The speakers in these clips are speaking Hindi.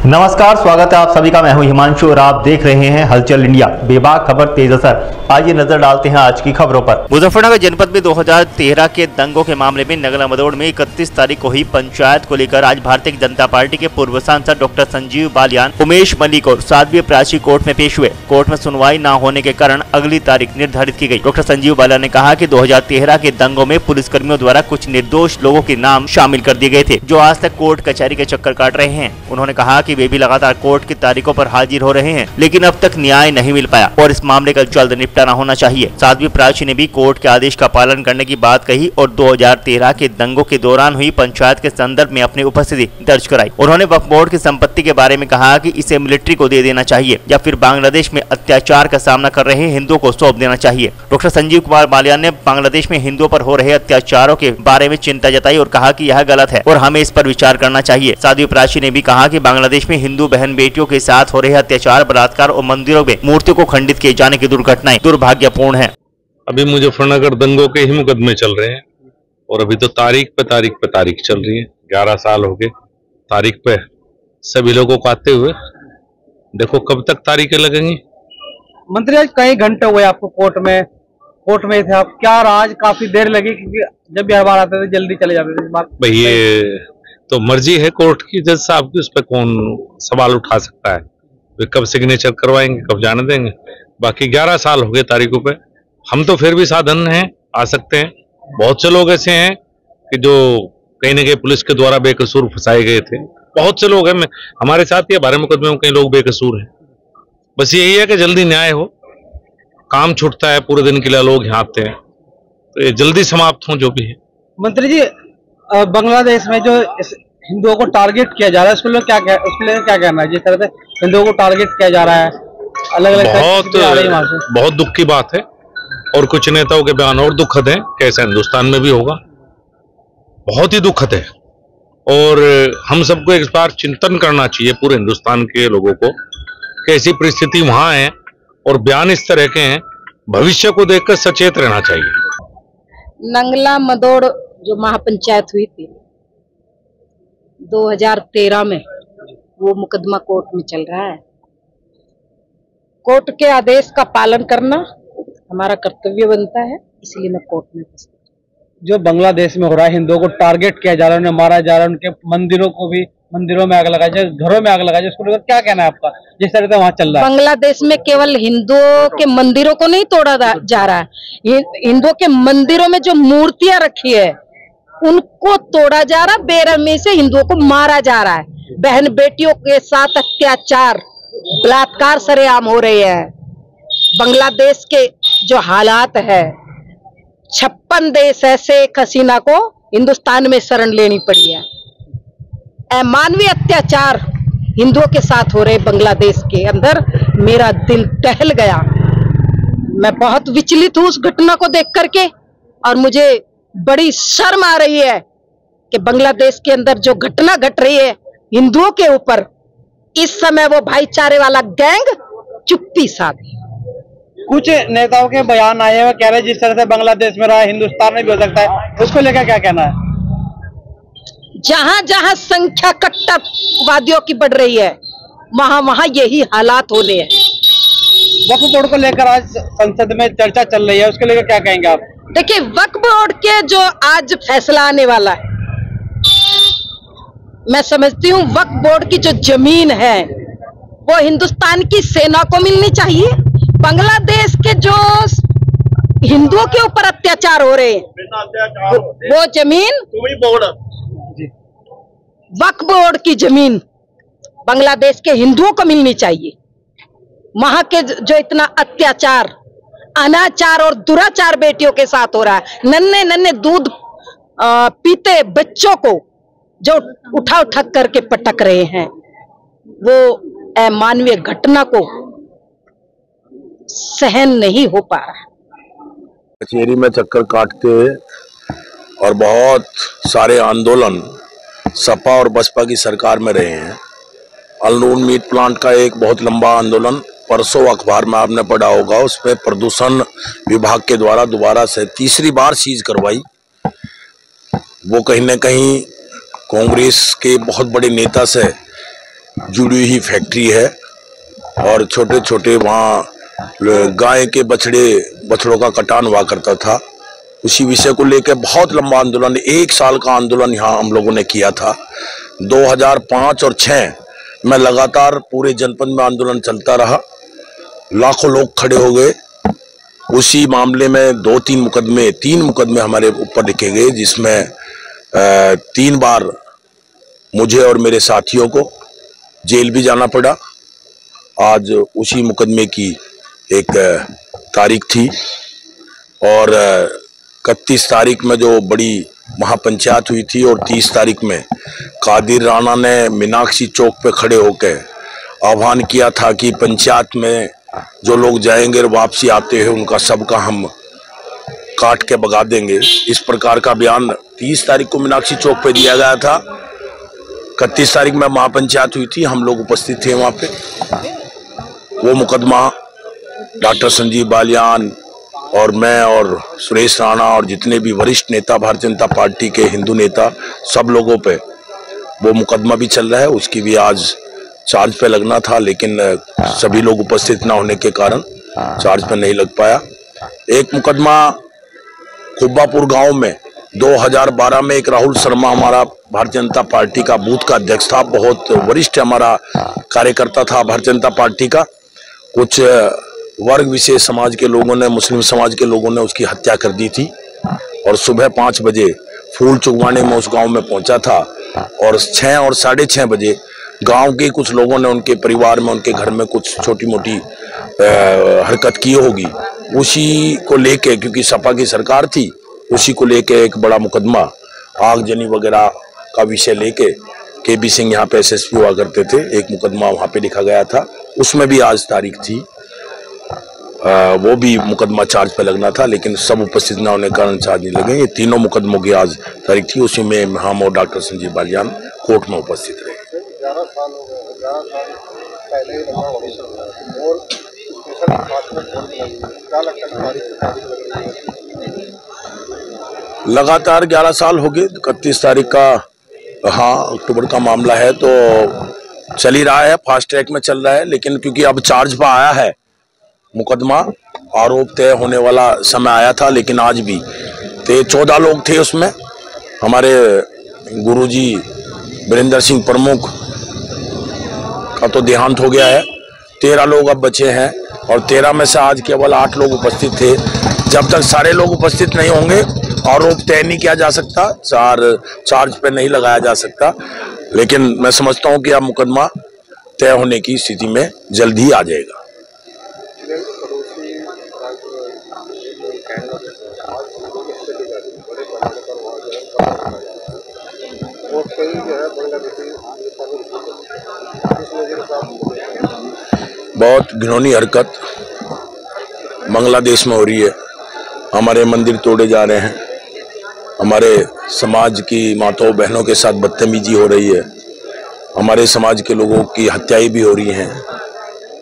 नमस्कार, स्वागत है आप सभी का। मैं हूं हिमांशु और आप देख रहे हैं हलचल इंडिया। बेबाक खबर तेज असर। आइए नजर डालते हैं आज की खबरों पर। मुजफ्फरनगर जनपद में 2013 के दंगों के मामले में नगला मदोड़ में 31 तारीख को ही पंचायत को लेकर आज भारतीय जनता पार्टी के पूर्व सांसद डॉक्टर संजीव बालियान, उमेश मलिक और साध्वी प्राची कोर्ट में पेश हुए। कोर्ट में सुनवाई न होने के कारण अगली तारीख निर्धारित की गई। डॉक्टर संजीव बालियान ने कहा कि 2013 के दंगों में पुलिसकर्मियों द्वारा कुछ निर्दोष लोगों के नाम शामिल कर दिए गए थे, जो आज तक कोर्ट कचहरी के चक्कर काट रहे हैं। उन्होंने कहा कि वे भी लगातार कोर्ट की तारीखों पर हाजिर हो रहे हैं, लेकिन अब तक न्याय नहीं मिल पाया और इस मामले का जल्द निपटारा होना चाहिए। साध्वी प्राची ने भी कोर्ट के आदेश का पालन करने की बात कही और 2013 के दंगों के दौरान हुई पंचायत के संदर्भ में अपनी उपस्थिति दर्ज कराई। उन्होंने वक्फ बोर्ड की संपत्ति के बारे में कहा कि इसे मिलिट्री को दे देना चाहिए या फिर बांग्लादेश में अत्याचार का सामना कर रहे हिंदुओं को सौंप देना चाहिए। डॉक्टर संजीव कुमार बालियान ने बांग्लादेश में हिंदुओं पर हो रहे अत्याचारों के बारे में चिंता जताई और कहा कि यह गलत है और हमें इस पर विचार करना चाहिए। साध्वी प्राची ने भी कहा कि बांग्लादेश में हिंदू बहन बेटियों के साथ हो रहे अत्याचार, बलात्कार और मंदिरों में मूर्तियों को खंडित किए जाने की दुर्घटनाएं दुर्भाग्यपूर्ण है। अभी मुजफ्फरनगर दंगों के ही मुकदमे चल रहे हैं और अभी तो तारीख पे तारीख चल रही है। 11 साल हो गए तारीख पे सभी लोगों को आते हुए। देखो कब तक तारीखें लगेंगी। मंत्री, आज कई घंटे हुए आपको कोर्ट में थे आप, क्या आज काफी देर लगी? क्योंकि जब भी बार आते थे जल्दी चले जाते थे। इस बार भाई ये तो मर्जी है कोर्ट की, जज साहब की, उस पर कौन सवाल उठा सकता है। वे कब सिग्नेचर करवाएंगे, कब जाने देंगे। बाकी 11 साल हो गए तारीखों पे। हम तो फिर भी साधन हैं, आ सकते हैं। बहुत से लोग ऐसे हैं कि जो कहीं न कहीं पुलिस के द्वारा बेकसूर फंसाए गए थे। बहुत से लोग हैं, हमारे साथ ये 12 मुकदमे में कई लोग बेकसूर हैं। बस यही है कि जल्दी न्याय हो। काम छूटता है, पूरे दिन के लिए लोग यहाँ आते हैं, तो ये जल्दी समाप्त हो जो भी है। मंत्री जी, बांग्लादेश में जो हिंदुओं को टारगेट किया जा रहा है, उसके लिए क्या कहना है? जिस तरह से हिंदुओं को टारगेट किया जा रहा है, अलग अलग बहुत दुख की बात है। और कुछ नेताओं के बयान और दुखद है कि ऐसा हिंदुस्तान में भी होगा। बहुत ही दुखद है और हम सबको एक बार चिंतन करना चाहिए, पूरे हिंदुस्तान के लोगों को, कि ऐसी परिस्थिति वहां है और बयान इस तरह के हैं। भविष्य को देखकर सचेत रहना चाहिए। नंगला मदोड़ जो महापंचायत हुई थी 2013 में, वो मुकदमा कोर्ट में चल रहा है। कोर्ट के आदेश का पालन करना हमारा कर्तव्य बनता है, इसलिए मैं कोर्ट में उपस्थित। जो बांग्लादेश में हो रहा है, हिंदुओं को टारगेट किया जा रहा है, उन्हें मारा जा रहा है, उनके मंदिरों में आग लगाई जाए, घरों में आग लगाई जाए, उसको लेकर क्या कहना है आपका? जिस तरह से वहाँ चल रहा है बांग्लादेश में, केवल हिंदुओं के मंदिरों को नहीं तोड़ा जा रहा है, हिंदुओं के मंदिरों में जो मूर्तियां रखी है उनको तोड़ा जा रहा है। बेरहमी से हिंदुओं को मारा जा रहा है। बहन बेटियों के साथ अत्याचार, बलात्कार सरेआम हो रहे हैं। बांग्लादेश के जो हालात है, 56 देश ऐसे हसीना को हिंदुस्तान में शरण लेनी पड़ी है। अमानवीय अत्याचार हिंदुओं के साथ हो रहे बांग्लादेश के अंदर, मेरा दिल दहल गया। मैं बहुत विचलित हूं उस घटना को देख करके और मुझे बड़ी शर्म आ रही है कि बांग्लादेश के अंदर जो घटना घट रही है हिंदुओं के ऊपर, इस समय वो भाईचारे वाला गैंग चुप्पी साधी। कुछ नेताओं के बयान आए हुए कह रहे हैं जिस तरह से बांग्लादेश में रहा हिंदुस्तान में भी हो सकता है, उसको लेकर क्या कहना है? जहां जहां संख्या कट्टरवादियों की बढ़ रही है, वहां वहां यही हालात होने हैं। वक्फ बोर्ड को लेकर आज संसद में चर्चा चल रही है, उसके लेकर क्या कहेंगे आप? देखिए, वक्फ बोर्ड के जो आज फैसला आने वाला है, मैं समझती हूँ वक्फ बोर्ड की जो जमीन है वो हिंदुस्तान की सेना को मिलनी चाहिए। बांग्लादेश के जो हिंदुओं के ऊपर अत्याचार हो रहे हैं, वो जमीन वक्फ बोर्ड की जमीन बांग्लादेश के हिंदुओं को मिलनी चाहिए। वहां के जो इतना अत्याचार, अनाचार और दुराचार बेटियों के साथ हो रहा है, नन्हे नन्हे दूध पीते बच्चों को जो उठा करके पटक रहे हैं, वो अमानवीय घटना को सहन नहीं हो पा रहा। कचहरी में चक्कर काटते और बहुत सारे आंदोलन सपा और बसपा की सरकार में रहे हैं। अलनून मीट प्लांट का एक बहुत लंबा आंदोलन परसों अखबार में आपने पढ़ा होगा, उसमें प्रदूषण विभाग के द्वारा दोबारा से तीसरी बार सीज करवाई। वो कहीं न कहीं कांग्रेस के बहुत बड़े नेता से जुड़ी हुई फैक्ट्री है और छोटे छोटे वहाँ गाय के बछड़ों का कटान हुआ करता था। उसी विषय को लेकर बहुत लंबा आंदोलन, 1 साल का आंदोलन यहाँ हम लोगों ने किया था। 2005 और 6 में लगातार पूरे जनपद में आंदोलन चलता रहा, लाखों लोग खड़े हो गए। उसी मामले में 3 मुकदमे हमारे ऊपर लिखे गए, जिसमें 3 बार मुझे और मेरे साथियों को जेल भी जाना पड़ा। आज उसी मुकदमे की एक तारीख थी और 31 तारीख में जो बड़ी महापंचायत हुई थी और 30 तारीख में कादिर राणा ने मीनाक्षी चौक पे खड़े होकर आह्वान किया था कि पंचायत में जो लोग जाएंगे और वापसी आते हैं उनका सबका हम काट के भगा देंगे। इस प्रकार का बयान 30 तारीख को मीनाक्षी चौक पे दिया गया था। 31 तारीख में महापंचायत हुई थी, हम लोग उपस्थित थे वहाँ पे। वो मुकदमा डॉक्टर संजीव बालियान और मैं और सुरेश राणा और जितने भी वरिष्ठ नेता भारतीय जनता पार्टी के हिंदू नेता, सब लोगों पे वो मुकदमा भी चल रहा है। उसकी भी आज चार्ज पे लगना था, लेकिन सभी लोग उपस्थित ना होने के कारण चार्ज पे नहीं लग पाया। एक मुकदमा खुब्बापुर गांव में 2012 में एक राहुल शर्मा, हमारा भारतीय जनता पार्टी का बूथ का अध्यक्ष था, बहुत वरिष्ठ हमारा कार्यकर्ता था भारतीय जनता पार्टी का। कुछ वर्ग विशेष समाज के लोगों ने, मुस्लिम समाज के लोगों ने उसकी हत्या कर दी थी और सुबह 5 बजे फूल चुगवाने में उस गांव में पहुंचा था और 6 और 6:30 बजे गांव के कुछ लोगों ने उनके परिवार में, उनके घर में कुछ छोटी मोटी हरकत की होगी। उसी को लेके, क्योंकि सपा की सरकार थी, उसी को लेके एक बड़ा मुकदमा आगजनी वगैरह का विषय लेके KB सिंह यहाँ पे SSP हुआ करते थे, एक मुकदमा वहाँ पे लिखा गया था। उसमें भी आज तारीख थी, वो भी मुकदमा चार्ज पे लगना था, लेकिन सब उपस्थित न होने के कारण चार्ज नहीं लगे। ये तीनों मुकदमों की आज तारीख थी, उसी में हम और डॉक्टर संजीव बालियान कोर्ट में उपस्थित रहे। 11 साल हो गए, 11 साल पहले ही लंबा ऑडिशन हुआ और क्या लगता है लगातार 11 साल हो गए। 31 तारीख का, हाँ, अक्टूबर का मामला है तो चल ही रहा है, फास्ट ट्रैक में चल रहा है, लेकिन क्योंकि अब चार्ज पर आया है मुकदमा, आरोप तय होने वाला समय आया था, लेकिन आज भी 14 लोग थे उसमें। हमारे गुरुजी वीरेंद्र सिंह प्रमुख का तो देहांत हो गया है, 13 लोग अब बचे हैं और 13 में से आज केवल 8 लोग उपस्थित थे। जब तक सारे लोग उपस्थित नहीं होंगे आरोप तय नहीं किया जा सकता, चार्ज पे नहीं लगाया जा सकता। लेकिन मैं समझता हूं कि अब मुकदमा तय होने की स्थिति में जल्द ही आ जाएगा। बहुत घिनौनी हरकत बांग्लादेश में हो रही है। हमारे मंदिर तोड़े जा रहे हैं, हमारे समाज की माताओं बहनों के साथ बदतमीजी हो रही है, हमारे समाज के लोगों की हत्याएं भी हो रही हैं,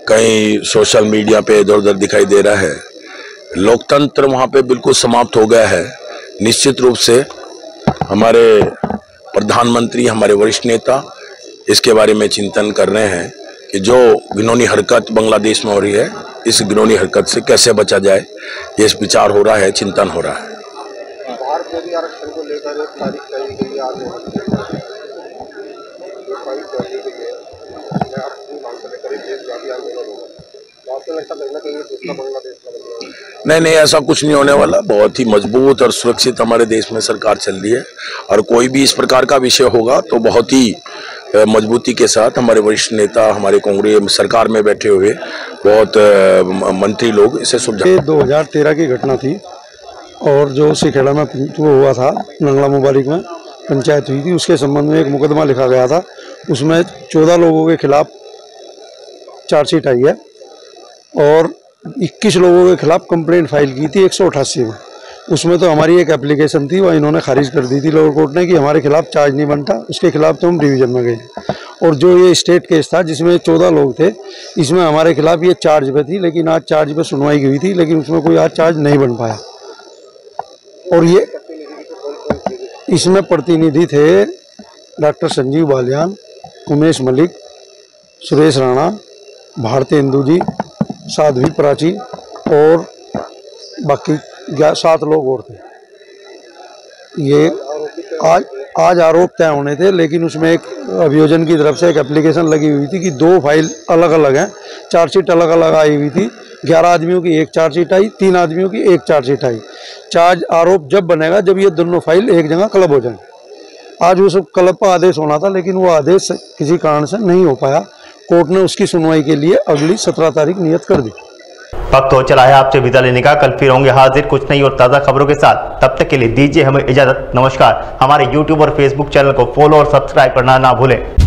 कहीं सोशल मीडिया पे इधर उधर दिखाई दे रहा है। लोकतंत्र वहाँ पे बिल्कुल समाप्त हो गया है। निश्चित रूप से हमारे प्रधानमंत्री, हमारे वरिष्ठ नेता इसके बारे में चिंतन कर रहे हैं कि जो घिनौनी हरकत बांग्लादेश में हो रही है, इस घिनौनी हरकत से कैसे बचा जाए, ये विचार हो रहा है, चिंतन हो रहा है। आरक्षण को लेकर एक तारीख तय की गई आज नहीं, ऐसा कुछ नहीं होने वाला। बहुत ही मजबूत और सुरक्षित हमारे देश में सरकार चल रही है और कोई भी इस प्रकार का विषय होगा तो बहुत ही मजबूती के साथ हमारे वरिष्ठ नेता, हमारे कांग्रेस सरकार में बैठे हुए बहुत मंत्री लोग इसे सुलझा। 2013 की घटना थी और जो सिखेड़ा में वो हुआ था, नंगला मुबारक में पंचायत हुई थी, उसके संबंध में एक मुकदमा लिखा गया था। उसमें 14 लोगों के खिलाफ चार्जशीट आई है और 21 लोगों के खिलाफ कंप्लेंट फाइल की थी 188 में। उसमें तो हमारी एक एप्लीकेशन थी, वह इन्होंने खारिज कर दी थी लोअर कोर्ट ने कि हमारे खिलाफ चार्ज नहीं बनता, उसके खिलाफ तो हम डिवीज़न में गए। और जो ये स्टेट केस था जिसमें 14 लोग थे, इसमें हमारे खिलाफ ये चार्ज पे थी, लेकिन आज चार्ज पे सुनवाई हुई थी, लेकिन उसमें कोई आज चार्ज नहीं बन पाया। और ये इसमें प्रतिनिधि थे डॉक्टर संजीव बालियान, उमेश मलिक, सुरेश राणा, भारती हिंदू जी, साध्वी प्राची और बाकी 7 लोग और थे। ये आज आरोप तय होने थे, लेकिन उसमें एक अभियोजन की तरफ से एक एप्लीकेशन लगी हुई थी कि 2 फाइल अलग अलग हैं, चार्जशीट अलग अलग आई हुई थी। 11 आदमियों की एक चार्जशीट आई, 3 आदमियों की एक चार्जशीट आई। चार्ज आरोप जब बनेगा जब ये दोनों फाइल एक जगह क्लब हो जाए। आज वो सब क्लब का आदेश होना था, लेकिन वो आदेश किसी कारण से नहीं हो पाया। कोर्ट ने उसकी सुनवाई के लिए अगली 17 तारीख नियत कर दी। वक्त हो चला है आपसे विदा लेने का। कल फिर होंगे हाजिर कुछ नई और ताज़ा खबरों के साथ। तब तक के लिए दीजिए हमें इजाजत। नमस्कार। हमारे YouTube और Facebook चैनल को फॉलो और सब्सक्राइब करना ना भूलें।